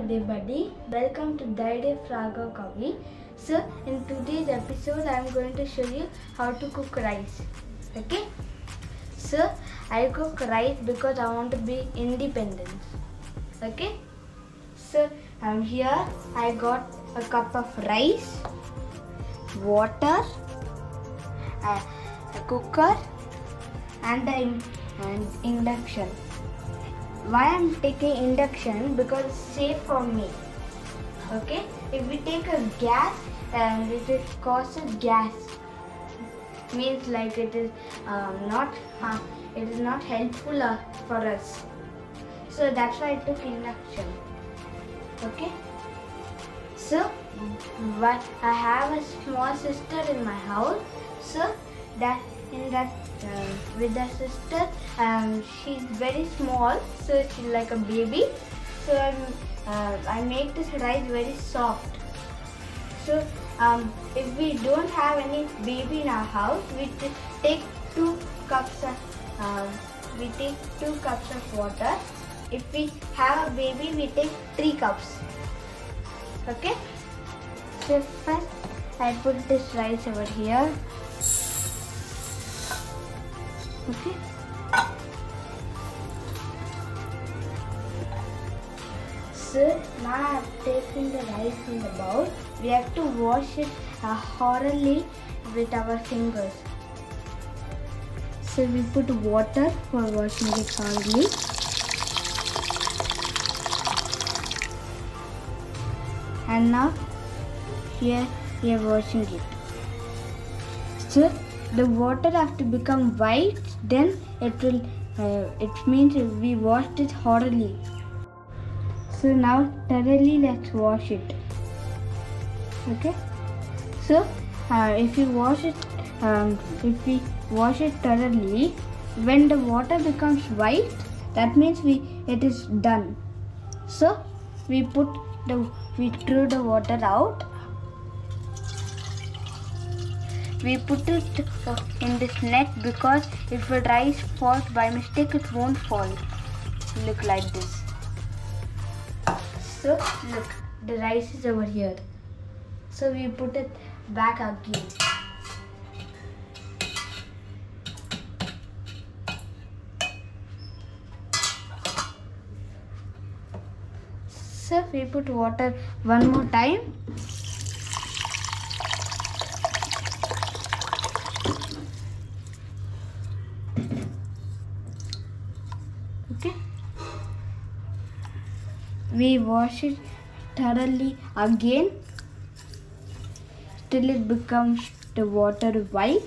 everybody, welcome to Diary of Raghav Kavee. So in today's episode I am going to show you how to cook rice. Okay? So I cook rice because I want to be independent. Okay? So here I got a cup of rice, water, a cooker and an induction. Why I am taking induction? Because it's safe for me. Okay, if we take a gas, it causes gas. Means like it is not helpful for us. So that's why I took induction. Okay. So I have a small sister in my house. So with the sister, she's very small, so she's like a baby. So I make this rice very soft. So if we don't have any baby in our house, we take 2 cups of water. If we have a baby, we take 3 cups. Okay. So first I put this rice over here. Okay. So now I have taken the rice in the bowl. We have to wash it thoroughly with our fingers. So we put water for washing it thoroughly. And now here we are washing it. So the water has to become white, then it means we washed it thoroughly. So now thoroughly let's wash it. Okay. So if we wash it thoroughly, when the water becomes white, that means it is done. So we throw the water out. We put it in this net because if the rice falls by mistake, it won't fall. Look like this. So look, the rice is over here. So we put it back again. So we put water one more time. Okay. We wash it thoroughly again till it becomes the water white.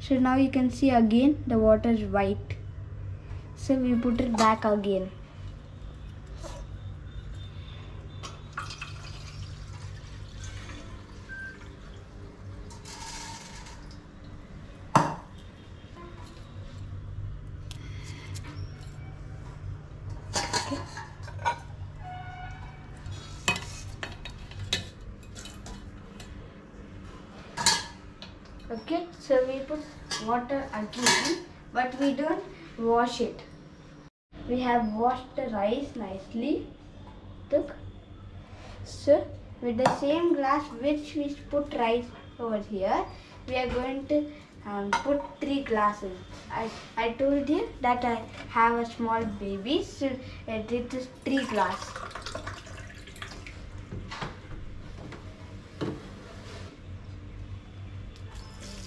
So now you can see again the water is white. So we put it back again. Okay, so we put water again, but we don't wash it. We have washed the rice nicely. Look. So with the same glass which we put rice over here, we are going to put 3 glasses. I told you that I have a small baby, so it is 3 glasses.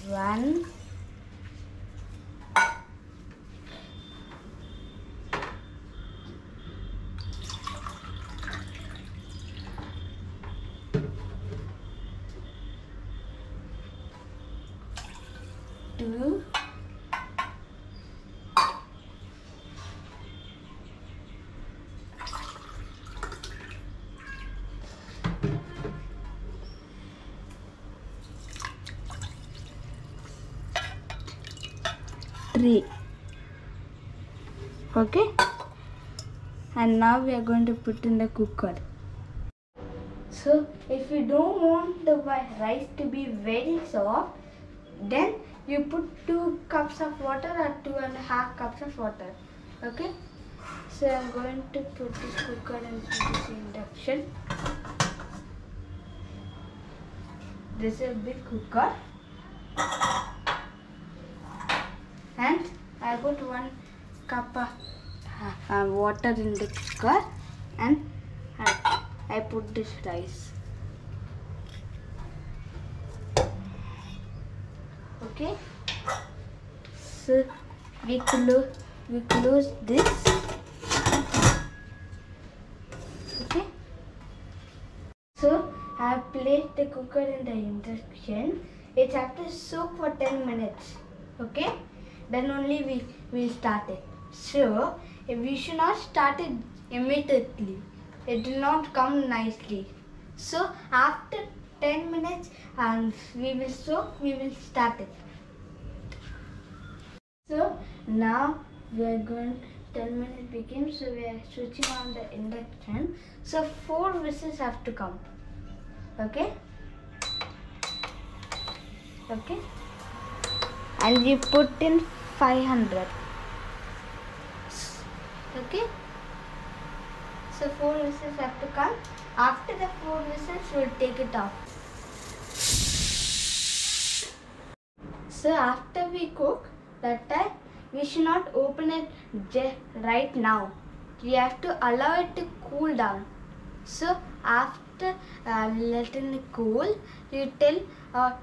One, two, three. Okay, and now we are going to put in the cooker. So if you don't want the rice to be very soft, then you put 2 cups of water or 2.5 cups of water. Okay. So I'm going to put this cooker into this induction. This is a big cooker. And I put 1 cup of water in the cooker and I put this rice. Okay. So we close this. Okay. So I have placed the cooker in the induction. It has to soak for 10 minutes. Okay. Then only we will start it. So we should not start it immediately. It will not come nicely. So after 10 minutes we will start it. So now we are going 10 minutes became, so we are switching on the induction. So 4 whistles have to come. Okay? Okay? And you put in 500. Okay? So 4 whistles have to come. After the 4 whistles, we'll take it off. So after we cook, that time we should not open it right now. We have to allow it to cool down. So after letting it cool, you tell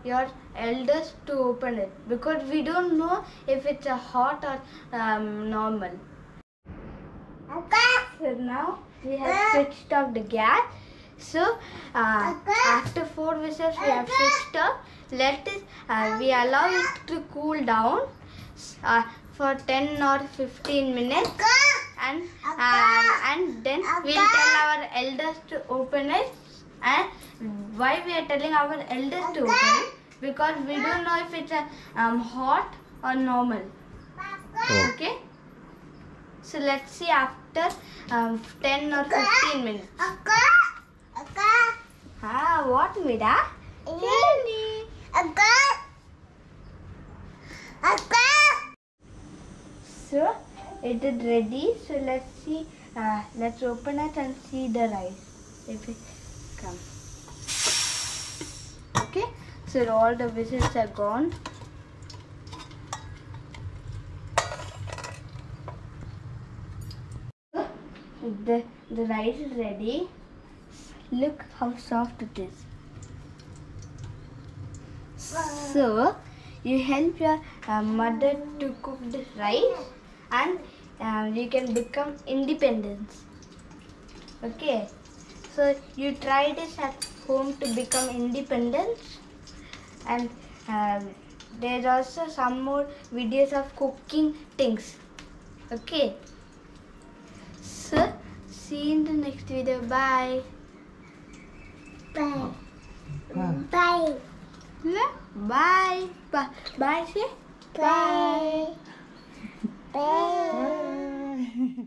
your elders to open it, because we don't know if it's a hot or normal. So now we have switched off the gas. So after 4 whistles we have switched off. Let it we allow it to cool down for 10 or 15 minutes, and then we'll tell our elders to open it. And why we are telling our elders to open it? Because we don't know if it's a hot or normal. Okay. So let's see after 10 or 15 minutes. What, Mira? So it is ready. So let's see. Let's open it and see the rice if it comes. Okay. So all the whistles are gone. The rice is ready. Look how soft it is. So you help your mother to cook this rice, and you can become independent. Okay. So you try this at home to become independent, and there's also some more videos of cooking things. Okay. So see you in the next video. Bye. Bye. Bye. Bye. Bye. Bye. Say bye. Bye. Bye.